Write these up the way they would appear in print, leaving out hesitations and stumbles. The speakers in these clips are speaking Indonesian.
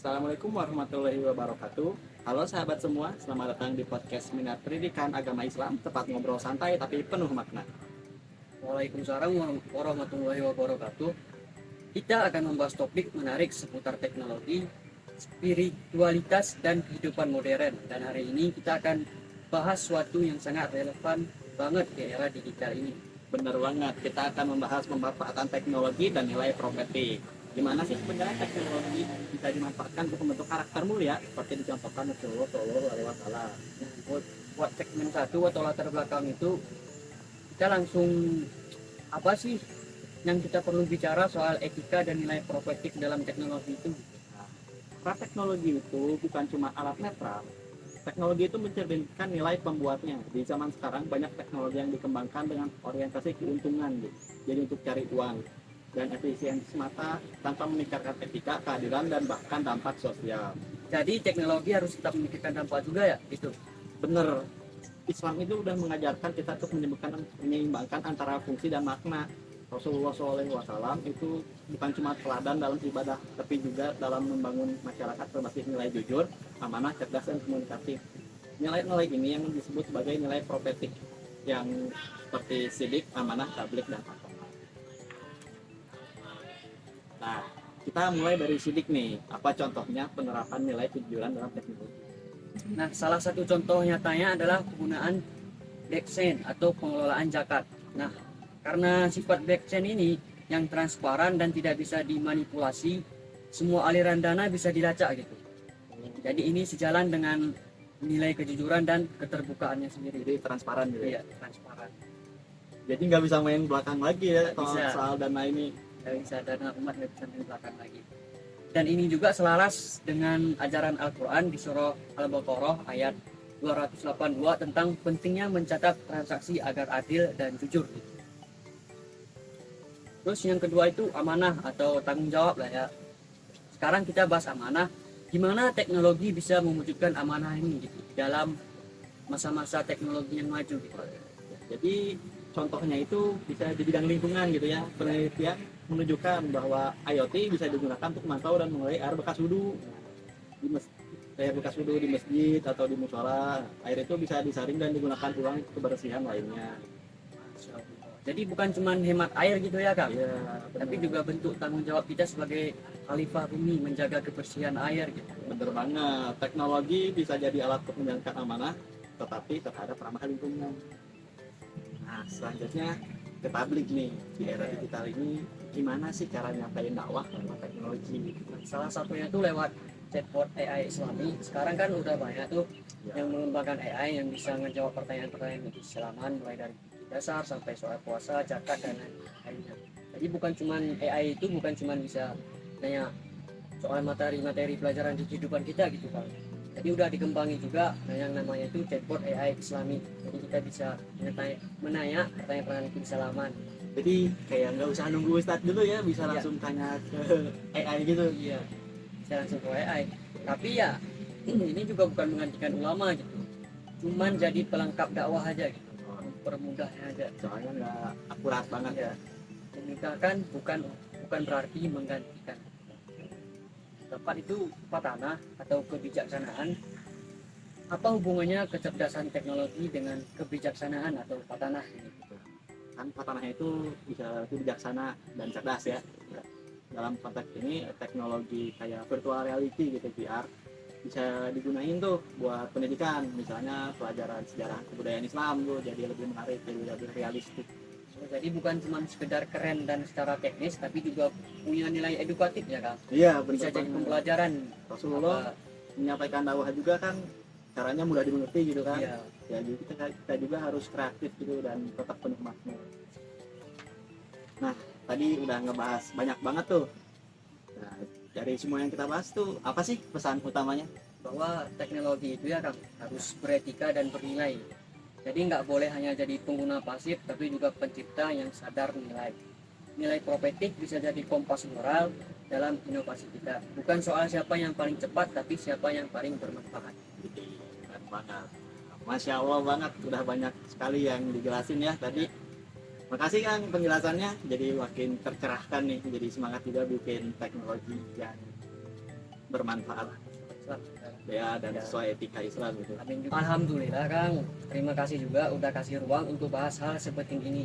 Assalamualaikum warahmatullahi wabarakatuh. Halo sahabat semua, selamat datang di podcast Minat Pendidikan Agama Islam, tempat ngobrol santai tapi penuh makna. Waalaikumsalam warahmatullahi wabarakatuh. Kita akan membahas topik menarik seputar teknologi, spiritualitas, dan kehidupan modern. Dan hari ini kita akan bahas sesuatu yang sangat relevan banget di era digital ini. Bener banget, kita akan membahas pemanfaatan teknologi dan nilai properti. Gimana sih sebenarnya teknologi bisa dimanfaatkan untuk membentuk karakter mulia seperti dicontohkan Rasulullah Shallallahu Alaihi Wasallam. Buat segmen 1 atau latar belakang itu, kita langsung apa sih yang kita perlu bicara soal etika dan nilai profetik dalam teknologi itu. Karena teknologi itu bukan cuma alat netral. Teknologi itu mencerminkan nilai pembuatnya. Di zaman sekarang banyak teknologi yang dikembangkan dengan orientasi keuntungan, gitu. Jadi untuk cari uang dan efisiensi semata tanpa memikirkan etika, keadilan, dan bahkan dampak sosial. Jadi teknologi harus tetap memikirkan dampak juga ya, gitu. Bener, Islam itu udah mengajarkan kita untuk menyeimbangkan antara fungsi dan makna. Rasulullah SAW itu bukan cuma teladan dalam ibadah, tapi juga dalam membangun masyarakat berbasis nilai jujur, amanah, cerdas, dan komunikatif. Nilai-nilai ini yang disebut sebagai nilai profetik, yang seperti sidik, amanah, tabligh, dan takwa. Nah, kita mulai dari sidik nih. Apa contohnya penerapan nilai kejujuran dalam teknologi? Nah, salah satu contoh nyatanya adalah penggunaan blockchain atau pengelolaan zakat. Nah, karena sifat blockchain ini yang transparan dan tidak bisa dimanipulasi, semua aliran dana bisa dilacak gitu. Jadi ini sejalan dengan nilai kejujuran dan keterbukaannya sendiri. Jadi transparan gitu ya. Iya, transparan. Jadi nggak bisa main belakang lagi ya Nggak bisa. soal dana ini. Nggak bisa, dana umat nggak bisa di belakang lagi. Dan ini juga selaras dengan ajaran Al-Quran di surah Al-Baqarah ayat 282 tentang pentingnya mencatat transaksi agar adil dan jujur. Terus yang kedua itu amanah atau tanggung jawab lah ya. Sekarang kita bahas amanah. Gimana teknologi bisa mewujudkan amanah ini gitu, dalam masa-masa teknologi yang maju gitu. Jadi contohnya itu bisa di bidang lingkungan gitu ya. Penelitian menunjukkan bahwa IoT bisa digunakan untuk memantau dan mengurai air bekas wudhu di masjid atau di musola. Air itu bisa disaring dan digunakan ulang untuk kebersihan lainnya. Jadi bukan cuma hemat air gitu ya Kak, Ya, tapi juga bentuk tanggung jawab kita sebagai khalifah bumi menjaga kebersihan air gitu. bener banget. Teknologi bisa jadi alat untuk menjalankan amanah, tetapi terhadap ramah lingkungan. Nah, selanjutnya ke tablik nih. Di era digital ini, gimana sih cara nyampein dakwah lewat teknologi? Salah satunya tuh lewat chatbot AI Islami. Sekarang kan udah banyak tuh yang mengembangkan AI yang bisa menjawab pertanyaan-pertanyaan keislaman mulai dari dasar sampai soal puasa, zakat dan lain-lainnya. Jadi bukan cuman AI itu bukan cuman bisa nanya soal materi-materi pelajaran di kehidupan kita gitu kan. Jadi udah dikembangi juga yang namanya itu chatbot AI Islami. Jadi kita bisa menanya pertanyaan-pertanyaan keislaman. Jadi kayak nggak usah nunggu Ustadz dulu ya, bisa langsung tanya ke AI gitu. Iya, bisa langsung ke AI. Tapi ya ini juga bukan menggantikan ulama gitu. Cuman jadi pelengkap dakwah aja gitu. Permudahnya aja. Soalnya nggak akurat banget ya. Memudahkan bukan berarti menggantikan. Tepat itu patanah atau kebijaksanaan. Apa hubungannya kecerdasan teknologi dengan kebijaksanaan atau patanah ini? Kan patanahnya itu bisa itu bijaksana dan cerdas ya. Dalam konteks ini teknologi kayak virtual reality gitu, VR, bisa digunain tuh buat pendidikan, misalnya pelajaran sejarah kebudayaan Islam tuh jadi lebih menarik, jadi lebih realistik. Jadi bukan cuma sekedar keren dan secara teknis, tapi juga punya nilai edukatif ya Kang. Iya, Bisa bener jadi banget. pembelajaran. Rasulullah menyampaikan dakwah juga kan caranya mudah dimengerti gitu kan. Iya. Ya jadi kita juga harus kreatif gitu dan tetap penuh makna. Nah, tadi udah ngebahas banyak banget tuh. Nah, dari semua yang kita bahas tuh apa sih pesan utamanya? Bahwa teknologi itu ya Kang harus beretika dan bernilai. Jadi nggak boleh hanya jadi pengguna pasif, tapi juga pencipta yang sadar nilai. Nilai profetik bisa jadi kompas moral dalam inovasi kita. Bukan soal siapa yang paling cepat, tapi siapa yang paling bermanfaat. Keren banget. Masya Allah banget, udah banyak sekali yang dijelasin ya tadi. Makasih Kang penjelasannya, jadi makin tercerahkan nih, jadi semangat juga bikin teknologi yang bermanfaat ya dan Ya. sesuai etika Islam gitu. Amin juga. Alhamdulillah Kang, terima kasih juga udah kasih ruang untuk bahas hal sepenting ini.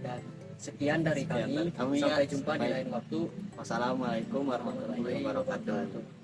Dan sekian dari Sekian kami. dari kami, Sampai ya. jumpa di Sampai- lain waktu. Wassalamualaikum warahmatullahi wabarakatuh.